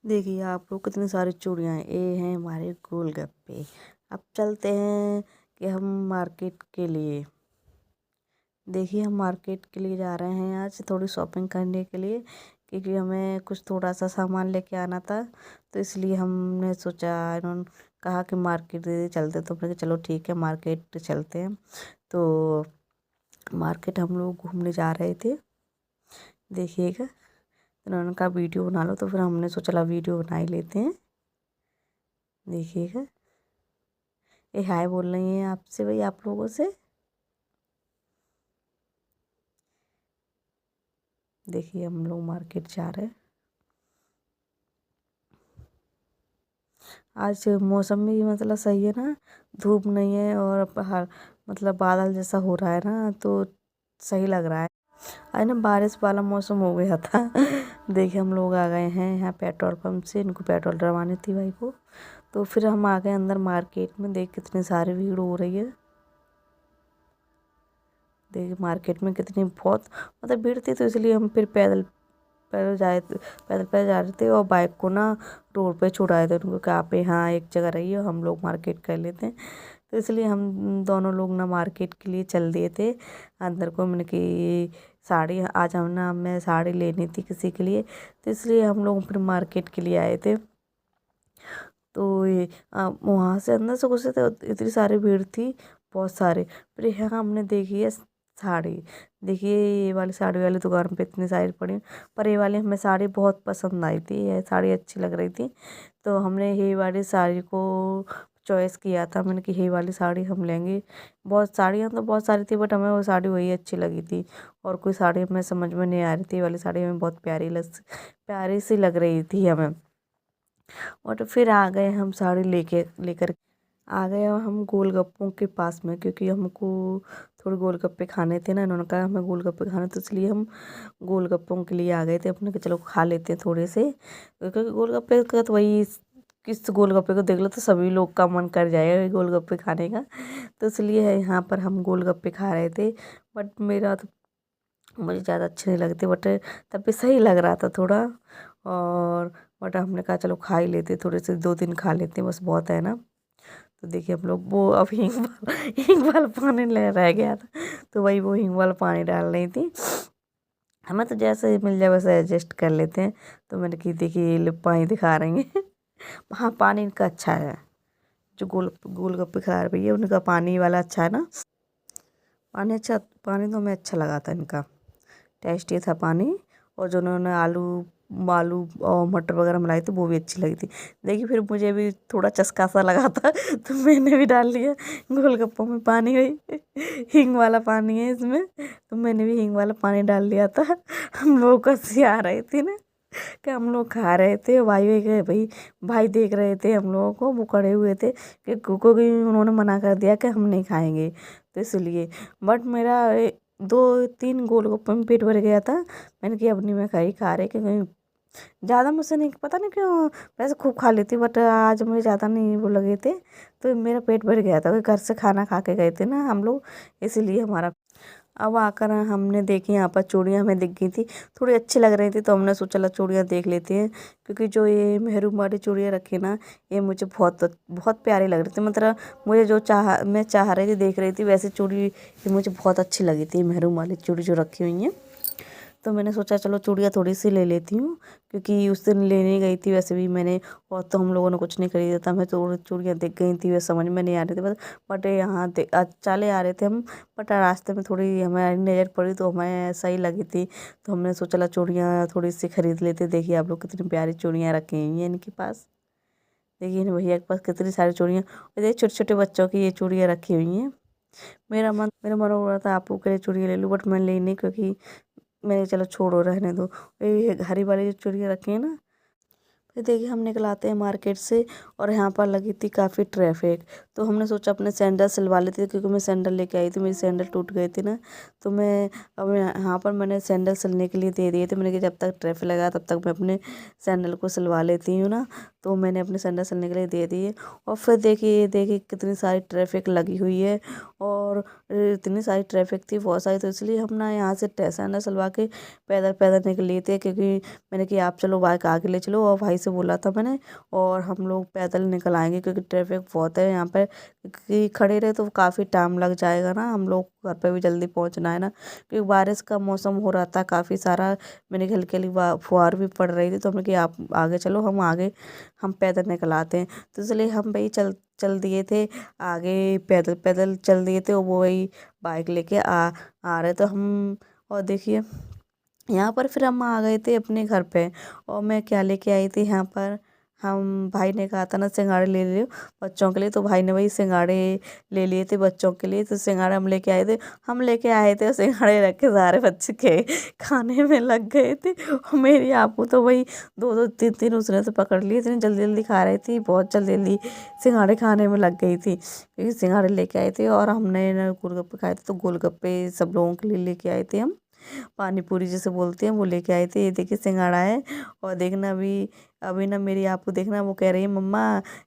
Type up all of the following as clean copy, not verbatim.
देखिए आप लोग, कितनी सारी चूड़ियाँ हैं। ये हैं हमारे गोलगप्पे। अब चलते हैं कि हम मार्केट के लिए। देखिए हम मार्केट के लिए जा रहे हैं आज थोड़ी शॉपिंग करने के लिए, क्योंकि हमें कुछ थोड़ा सा सामान लेके आना था। तो इसलिए हमने सोचा, इन्होंने कहा कि मार्केट दीदी चलते, तो मैंने कहा चलो ठीक है मार्केट चलते हैं। तो मार्केट हम लोग घूमने जा रहे थे, देखिएगा। उन्होंने कहा वीडियो बना लो, तो फिर हमने सोचा चला वीडियो बना ही लेते हैं। देखिएगा, ये हाय बोल रही हैं आपसे, भाई आप लोगों से। देखिए हम लोग मार्केट जा रहे हैं। आज मौसम भी मतलब सही है ना, धूप नहीं है और बाहर मतलब बादल जैसा हो रहा है ना, तो सही लग रहा है। आज ना बारिश वाला मौसम हो गया था। देखिए हम लोग आ गए हैं यहाँ पेट्रोल पंप से, इनको पेट्रोल डलवानी थी भाई को। तो फिर हम आ गए अंदर मार्केट में। देख कितनी सारी भीड़ हो रही है। देखिए मार्केट में कितनी बहुत मतलब भीड़ थी, तो इसलिए हम फिर पैदल पैदल जाए पैदल पैदल जा रहे थे, और बाइक को ना रोड पे छुड़ाए थे। उनको कहा पे हाँ एक जगह रहिए, हम लोग मार्केट कर लेते हैं। तो इसलिए हम दोनों लोग ना मार्केट के लिए चल दिए थे अंदर को। मैंने कि साड़ी आज हम ना हमें साड़ी लेनी थी किसी के लिए, तो इसलिए हम लोग फिर मार्केट के लिए आए थे। तो ये वहाँ से अंदर से घुसे थे, इतनी सारी भीड़ थी, बहुत सारे। फिर यहाँ हमने देखी है साड़ी। देखिए ये वाली साड़ी वाली दुकान पे इतनी सारी पड़ी, पर ये वाली हमें साड़ी बहुत पसंद आई थी, ये साड़ी अच्छी लग रही थी। तो हमने ये वाली साड़ी को चॉइस किया था। मैंने कि ये वाली साड़ी हम लेंगे। बहुत साड़ियाँ तो बहुत सारी थी, बट हमें वो साड़ी वही अच्छी लगी थी। और कोई साड़ी हमें समझ में नहीं आ रही थी। ये वाली साड़ी हमें बहुत प्यारी सी लग रही थी हमें। और फिर आ गए हम साड़ी लेके लेकर आ गए हम गोलगप्पों के पास में, क्योंकि हमको थोड़े गोलगप्पे खाने थे ना। इन्होंने कहा हमें गोलगप्पे खाने, तो इसलिए हम गोलगप्पों के लिए आ गए थे अपने, कि चलो खा लेते हैं थोड़े से, क्योंकि गोलगप्पे का तो वही, किस गोलगप्पे को देख लो तो सभी लोग का मन कर जाएगा गोलगप्पे खाने का। तो इसलिए यहाँ पर हम गोलगप्पे खा रहे थे। बट मेरा तो मुझे ज़्यादा अच्छे नहीं लगते, बट तब भी सही लग रहा था थोड़ा। और बट हमने कहा चलो खा ही लेते, थोड़े से 2-3 खा लेते हैं, बस बहुत है ना। तो देखिए हम लोग वो अब हींग वाला पानी ले रह गया था, तो वही वो हींग वाला पानी डाल रही थी। हमें तो जैसे मिल जाए वैसे एडजस्ट कर लेते हैं। तो मैंने की देखिए ये लोग पानी दिखा रही हैं। हाँ पानी इनका अच्छा है, जो गोलगप्पे खा रहे भैया उनका पानी वाला अच्छा है ना। पानी अच्छा, पानी तो हमें अच्छा लगा था इनका, टेस्टी था पानी। और जो उन्होंने आलू आलू और मटर वगैरह मिलाई थी वो भी अच्छी लगी थी। देखिए फिर मुझे भी थोड़ा चस्का सा लगा था, तो मैंने भी डाल लिया गोलगप्पों में पानी। वही हींग वाला पानी है इसमें, तो मैंने भी हींग वाला पानी डाल लिया था। हम लोग हंसी आ रही थी ना, कि हम लोग खा रहे थे, भाई भाई गए भाई, भाई देख रहे थे हम लोगों को, वो खड़े हुए थे कि क्योंकि उन्होंने मना कर दिया कि हम नहीं खाएंगे, तो इसलिए। बट मेरा 2-3 गोलगप्पे में पेट भर गया था। मैंने कि अब नहीं मैं खा रही, क्योंकि ज़्यादा मुझसे नहीं, पता नहीं क्यों, वैसे खूब खा लेती, बट आज मुझे ज़्यादा नहीं वो लगे थे। तो मेरा पेट भर गया था, क्योंकि घर से खाना खा के गए थे ना हम लोग, इसीलिए हमारा। अब आकर हमने देखी, यहाँ पर चूड़ियाँ हमें दिख गई थी, थोड़ी अच्छी लग रही थी, तो हमने सोचा ला चूड़ियाँ देख लेते हैं। क्योंकि जो ये मेहरून वाली चूड़ियाँ रखी ना, ये मुझे बहुत बहुत प्यारी लग रही थी। मतलब मुझे जो मैं चाह रही थी, देख रही थी, वैसे चूड़ी ये मुझे बहुत अच्छी लगी थी, मेहरून वाली चूड़ी जो रखी हुई हैं। तो मैंने सोचा चलो चूड़ियाँ थोड़ी सी ले लेती हूँ, क्योंकि उस दिन लेने गई थी वैसे भी मैंने, और तो हम लोगों ने कुछ नहीं खरीदा था। मैं तो चूड़ियाँ दिख गई थी, वे समझ में नहीं आ रही थी बस। बट यहाँ चले आ रहे थे हम, बट रास्ते में थोड़ी हमारी नज़र पड़ी, तो हमें सही लगी थी, तो हमने सोचा चला चूड़ियाँ थोड़ी सी खरीद लेते। देखिए आप लोग कितनी प्यारी चूड़ियाँ रखी हुई हैं इनके पास। देखिए इन भैया के पास कितनी सारी चूड़ियाँ, और देखिए छोटे छोटे बच्चों की ये चूड़ियाँ रखी हुई हैं। मेरा मन हो रहा था आपको के लिए चूड़ियाँ ले लूँ, बट मैं ली नहीं, क्योंकि मैंने चलो छोड़ो रहने दो। ये हरी वाली जो चूड़ियाँ रखी है ना। फिर देखिए हम निकल आते हैं मार्केट से, और यहाँ पर लगी थी काफ़ी ट्रैफिक। तो हमने सोचा अपने सैंडल सिलवा लेते थे, क्योंकि मैं सैंडल लेके आई थी, मेरी सैंडल टूट गई थी ना। तो मैं अब यहाँ पर मैंने सैंडल सिलने के लिए दे दिए थे। मैंने कहा जब तक ट्रैफिक लगा तब तक मैं अपने सैंडल को सिलवा लेती हूँ ना। तो मैंने अपने सैंडल सिलने के लिए दे दिए। और फिर देखिए देखिए कितनी सारी ट्रैफिक लगी हुई है, और इतनी सारी ट्रैफिक थी बहुत सारी, तो इसलिए हम ना यहाँ से सैंडल सिलवा के पैदल पैदल निकले थे, क्योंकि मैंने कि आप चलो बाइक आगे ले चलो, और भाई से बोला था मैंने, और हम लोग पैदल निकल आएंगे क्योंकि ट्रैफिक बहुत है यहाँ पर, क्योंकि खड़े रहे तो काफ़ी टाइम लग जाएगा ना, हम लोग घर पे भी जल्दी पहुँचना है ना, क्योंकि बारिश का मौसम हो रहा था काफ़ी सारा। मैंने कि हल्की हल्की फुहार भी पड़ रही थी, तो हमने कि आप आगे चलो, हम आगे हम पैदल निकल आते हैं। तो इसलिए हम भाई चल चल दिए थे आगे, पैदल पैदल चल दिए थे, और वो वही बाइक लेके आ रहे तो हम। और देखिए यहाँ पर फिर हम आ गए थे अपने घर पे। और मैं क्या लेके आई थी यहाँ पर, हम भाई ने कहा था ना सिंघाड़े ले लियो बच्चों के लिए, तो भाई ने वही सिंघाड़े ले लिए थे बच्चों के लिए। तो सिंघाड़े हम लेके आए थे, और सिंघाड़े रख के सारे बच्चे के खाने में लग गए थे। और मेरी आपू तो वही दो दो तीन तीन उसने तो पकड़ लिए, इतनी जल्दी जल्दी खा रही थी, बहुत जल्दी जल्दी सिंघाड़े खाने में लग गई थी, क्योंकि सिंघाड़े लेके आए थे। और हमने ना गोलगप्पे खाए थे, तो गोलगप्पे सब लोगों के लिए लेके आए थे हम, पानी पूरी जिसे बोलते हैं वो लेके आए थे। ये देखिए सिंघाड़ा है। और देखना अभी अभी ना मेरी आपू देखना वो कह रही है मम्मा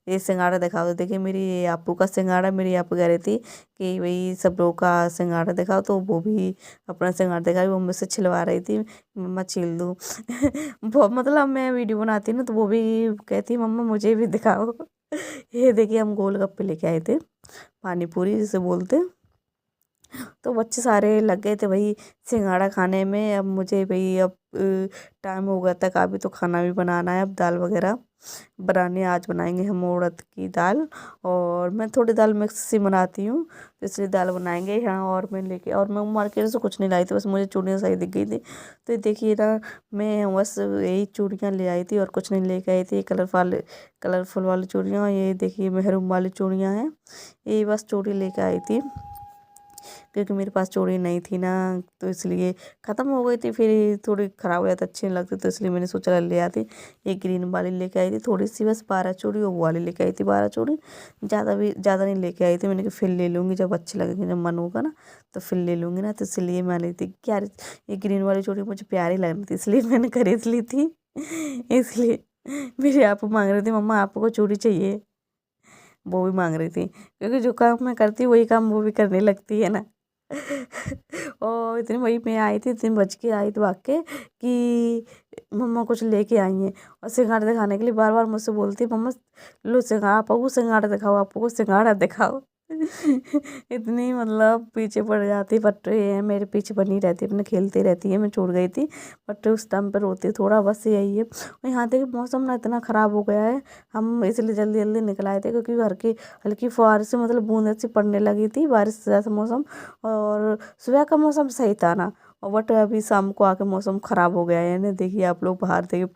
ये सिंघाड़ा दिखाओ। तो देखिए मेरी आपू का सिंघाड़ा, मेरी आपू कह रही थी कि भाई सब लोग का सिंघाड़ा दिखाओ, तो वो भी अपना सिंघाड़ा दिखाई, वो मुझसे छिलवा रही थी, मम्मा छील दूँ। बहुत मतलब मैं वीडियो बनाती हूँ ना, तो वो भी कहती मम्मा मुझे भी दिखाओ। ये देखिए हम गोलगप्पे लेके आए थे, पानी पूरी जिसे बोलते हैं। तो बच्चे सारे लग गए थे वही सिंघाड़ा खाने में। अब मुझे भाई अब टाइम हो गया था काफ़ी, तो खाना भी बनाना है, अब दाल वगैरह बनानी है। आज बनाएंगे हम उड़द की दाल, और मैं थोड़ी दाल मिक्स सी बनाती हूँ, तो इसलिए दाल बनाएंगे यहाँ। और मैं लेके, और मैं मार्केट से कुछ नहीं लाई थी, बस मुझे चूड़ियाँ सही दिख गई थी। तो ये देखिए ना, मैं बस यही चूड़ियाँ ले आई थी और कुछ नहीं लेके आई थी। कलरफुल वाली चूड़ियाँ, ये देखिए मेहरून वाली चूड़ियाँ हैं, ये बस चूड़ी लेके आई थी, क्योंकि मेरे पास चूड़ी नहीं थी ना, तो इसलिए ख़त्म हो गई थी, फिर थोड़ी ख़राब हो जाती, अच्छी नहीं लगती, तो इसलिए मैंने सोचा ले आती। एक ग्रीन वाली लेके आई थी थोड़ी सी, बस 12 चूड़ी, और वो वाली लेके आई थी 12 चूड़ी, ज़्यादा नहीं लेके आई थी। मैंने कहा फिर ले लूँगी जब अच्छी लगेंगी, जब मन होगा ना तो फिर ले लूँगी ना, तो इसलिए मैं ली थी। क्या ये ग्रीन वाली चूड़ी मुझे प्यारी लग रही थी, इसलिए मैंने खरीद ली थी। इसलिए मेरे आपको मांग रही थी मम्मा आपको चूड़ी चाहिए, वो भी मांग रही थी, क्योंकि जो काम मैं करती हूँ वही काम वो भी करने लगती है ना। और इतनी वही मैं आई थी, इतनी बच के आई थी भाग के कि मम्मा कुछ लेके आई हैं। और सिंघाड़ा दिखाने के लिए बार बार मुझसे बोलती मम्मा लो सिंघाड़ा, आपको सिंघाड़ा दिखाओ, आपको सिंघाड़ा दिखाओ। इतनी मतलब पीछे पड़ जाती, बट ये मेरे पीछे बनी रहती, अपने खेलती रहती है। मैं छूट गई थी, बट उस टाइम पर रोती थोड़ा, बस यही है। और यहाँ देखिए मौसम ना इतना ख़राब हो गया है, हम इसलिए जल्दी जल्दी निकल आए थे, क्योंकि घर की हल्की फुहार से मतलब बूंद सी पड़ने लगी थी, बारिश जैसा मौसम। और सुबह का मौसम सही था ना, और बट अभी शाम को आके मौसम ख़राब हो गया है ना। देखिए आप लोग बाहर देखिए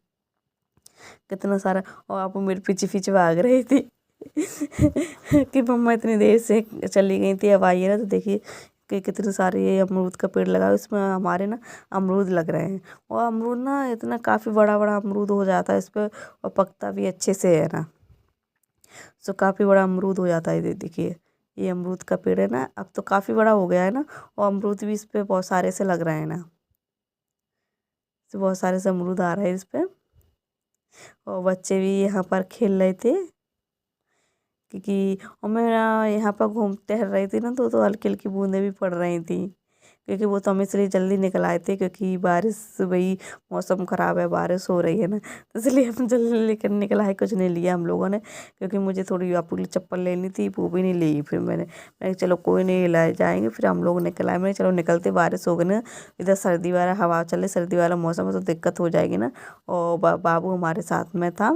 कितना सारा, और आप मेरे पीछे पीछे भाग रही थी। कि मम्मा इतनी देर से चली गई थी, अब आई है ना, तो देखिए कि कितने सारे ये अमरूद का पेड़ लगा है, उसमें हमारे ना अमरूद लग रहे हैं। और अमरूद ना इतना काफ़ी बड़ा बड़ा अमरूद हो जाता है इस पर, और पकता भी अच्छे से है ना, सो काफ़ी बड़ा अमरूद हो जाता है। देखिए ये अमरूद का पेड़ है ना, अब तो काफ़ी बड़ा हो गया है ना, और अमरूद भी इस पे बहुत सारे से लग रहे हैं ना, तो बहुत सारे से अमरूद आ रहे हैं इस पे। और बच्चे भी यहाँ पर खेल रहे थे, क्योंकि और मैं यहाँ पर घूम टहल रही थी ना, तो हल्की हल्की बूंदें भी पड़ रही थी, क्योंकि वो तो हम इसलिए जल्दी निकल आए थे, क्योंकि बारिश वही मौसम ख़राब है, बारिश हो रही है ना, तो इसलिए हम जल्दी लेकर निकल आए। कुछ नहीं लिया हम लोगों ने, क्योंकि मुझे थोड़ी आपके लिए चप्पल लेनी थी, वो भी नहीं ली। फिर मैंने चलो कोई नहीं, लाए जाएंगे। फिर हम लोग निकल आए, मैंने चलो निकलते, बारिश हो गई ना, इधर सर्दी वाला हवा चले, सर्दी वाला मौसम है, तो दिक्कत हो जाएगी ना। और बाबू हमारे साथ में था,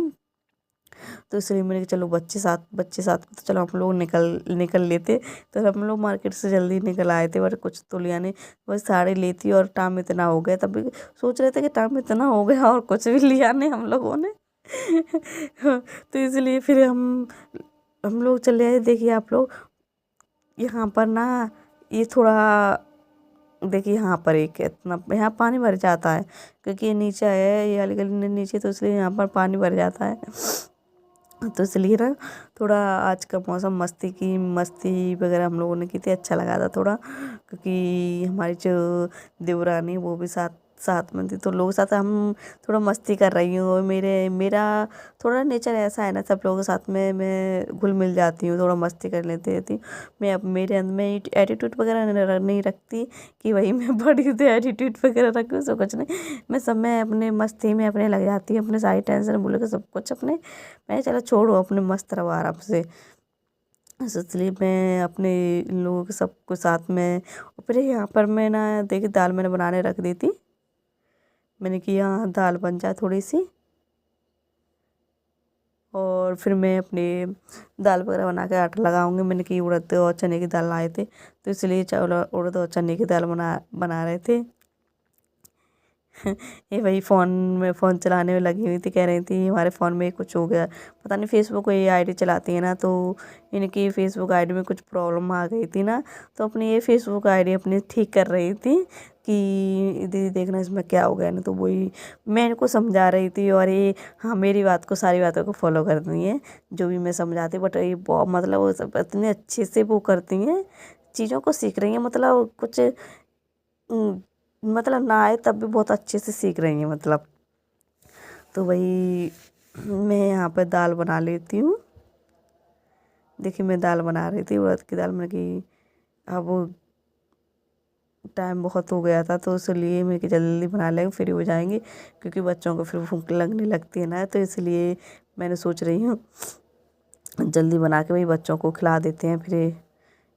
तो इसलिए मैंने कहा चलो बच्चे साथ में, तो चलो हम लोग निकल निकल लेते। तो हम लोग मार्केट से जल्दी निकल आए थे, बट कुछ तो लिया नहीं, बस साड़ी लेती, और टाइम इतना हो गया, तभी सोच रहे थे कि टाइम इतना हो गया और कुछ भी लिया नहीं हम लोगों ने। तो इसलिए फिर हम लोग चले आए। देखिए आप लोग यहाँ पर ना, ये थोड़ा देखिए यहाँ पर एक इतना यहाँ पानी भर जाता है, क्योंकि ये नीचे है, ये वाली गली में नीचे, तो इसलिए यहाँ पर पानी भर जाता है। तो इसलिए ना थोड़ा आज का मौसम मस्ती वगैरह हम लोगों ने की थी, अच्छा लगा था थोड़ा, क्योंकि हमारी जो देवरानी वो भी साथ साथ में थी, तो लोगों के साथ हम थोड़ा मस्ती कर रही हूँ। और मेरा थोड़ा नेचर ऐसा है ना, सब लोगों के साथ में मैं घुल मिल जाती हूँ, थोड़ा मस्ती कर लेती रहती हूँ। मैं अब मेरे अंदर में एटीट्यूड वगैरह नहीं रखती कि वही मैं बड़ी हूँ तो एटीट्यूड वगैरह रखूँ, सब कुछ नहीं। मैं सब में अपने मस्ती में अपने लग जाती हूँ, अपने सारी टेंशन भूल के सब कुछ अपने, मैं चलो छोड़ो, अपने मस्त रहो आराम से। इसलिए मैं अपने लोगों के सबको साथ में। और फिर यहाँ पर मैं ना देखी दाल मैंने बनाने रख दी थी। मैंने कि यहाँ दाल बन जाए थोड़ी सी, और फिर मैं अपने दाल वगैरह बना के आटा लगाऊंगी। मैंने कि उड़द और चने की दाल लाए थे, तो इसलिए चावल उड़द और चने की दाल बना रहे थे। ये वही फ़ोन चलाने में लगी हुई थी, कह रही थी हमारे फ़ोन में कुछ हो गया, पता नहीं फेसबुक ये आईडी चलाती है ना, तो इनकी फेसबुक आईडी में कुछ प्रॉब्लम आ गई थी ना, तो अपनी ये फेसबुक आईडी अपनी ठीक कर रही थी कि दीदी देखना इसमें क्या हो गया ना, तो वही मैं इनको समझा रही थी। और ये हाँ, मेरी बात को, सारी बातों को फॉलो करती हैं जो भी मैं समझाती, बट ये बहुत मतलब वो सब इतने अच्छे से वो करती हैं, चीज़ों को सीख रही हैं, मतलब कुछ मतलब ना आए तब भी बहुत अच्छे से सीख रही हैं मतलब। तो वही मैं यहाँ पर दाल बना लेती हूँ। देखिए मैं दाल बना रही थी, उड़द की दाल में कि अब टाइम बहुत हो गया था, तो इसलिए मैं कि जल्दी बना लेंगे, फ्री हो जाएंगे, क्योंकि बच्चों को फिर भूख लगने लगती है ना, तो इसलिए मैंने सोच रही हूँ जल्दी बना के वही बच्चों को खिला देते हैं, फिर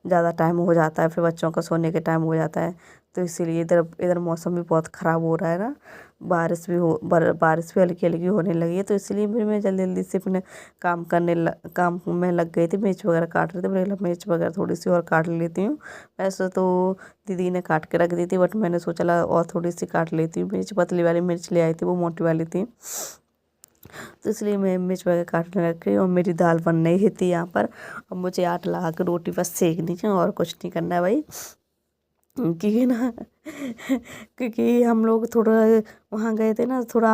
ज़्यादा टाइम हो जाता है, फिर बच्चों का सोने के टाइम हो जाता है। तो इसीलिए इधर इधर मौसम भी बहुत ख़राब हो रहा है ना, बारिश भी हल्की हल्की होने लगी है, तो इसलिए फिर मैं जल्दी जल्दी से अपने काम में लग गई थी। मिर्च वगैरह काट रही थी, मैंने कहा मिर्च वगैरह थोड़ी सी और काट लेती हूँ। वैसे तो दीदी ने काट के रख दी थी, बट मैंने सोचा ला और थोड़ी सी काट लेती हूँ। मिर्च पतली वाली मिर्च ले आई थी, वो मोटी वाली थी, तो इसलिए मैं मिर्च वगैरह काटने लग गई। और मेरी दाल बन नहीं थी यहाँ पर। अब मुझे आटा लगा के रोटी बस सेकनी है, और कुछ नहीं करना है भाई, क्योंकि ना क्योंकि हम लोग थोड़ा वहाँ गए थे ना, थोड़ा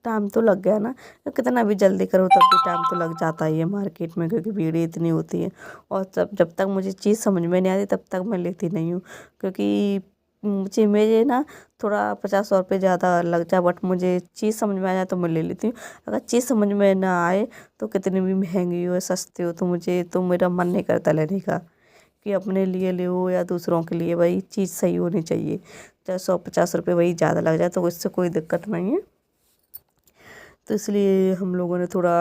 टाइम तो लग गया ना, तो कितना भी जल्दी करो तब भी टाइम तो लग जाता ही है मार्केट में, क्योंकि भीड़ इतनी होती है। और जब तक मुझे चीज़ समझ में नहीं आती तब तक मैं लेती नहीं हूँ, क्योंकि मुझे ना थोड़ा 50-100 रुपये ज़्यादा लग जाए, बट मुझे चीज़ समझ में आ जाए तो मैं ले लेती हूँ। अगर चीज़ समझ में ना आए तो कितनी भी महंगी हो सस्ती हो, तो मेरा मन नहीं करता लेने का, कि अपने लिए लो या दूसरों के लिए, भाई चीज़ सही होनी चाहिए। चाहे 100-50 रुपये वही ज़्यादा लग जाए तो इससे कोई दिक्कत नहीं है। तो इसलिए हम लोगों ने थोड़ा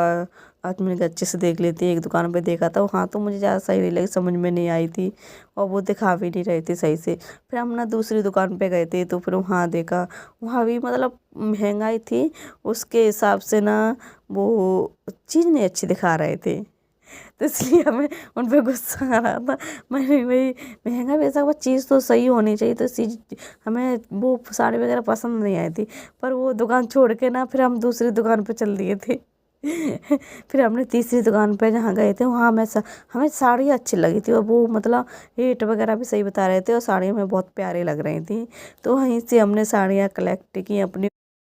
आज मैंने अच्छे से देख लेती, एक दुकान पे देखा था वहाँ, तो मुझे ज़्यादा सही नहीं लगी, समझ में नहीं आई थी, और वो दिखा भी नहीं रही थी सही से। फिर हम ना दूसरी दुकान पे गए थे, तो फिर वहाँ देखा, वहाँ भी मतलब महंगाई थी, उसके हिसाब से ना वो चीज़ नहीं अच्छी दिखा रहे थे, तो इसलिए हमें उन पे गुस्सा आ रहा था। मैंने भाई महंगा भी ऐसा, वो चीज़ तो सही होनी चाहिए, तो चीज़ हमें वो साड़ी वगैरह पसंद नहीं आई थी, पर वो दुकान छोड़ के ना फिर हम दूसरी दुकान पे चल दिए थे। फिर हमने तीसरी दुकान पे जहाँ गए थे वहाँ हमें साड़ी अच्छी लगी थी, और वो मतलब रेट वगैरह भी सही बता रहे थे, और साड़ी हमें बहुत प्यारी लग रही थी, तो वहीं से हमने साड़ियाँ कलेक्ट की अपनी।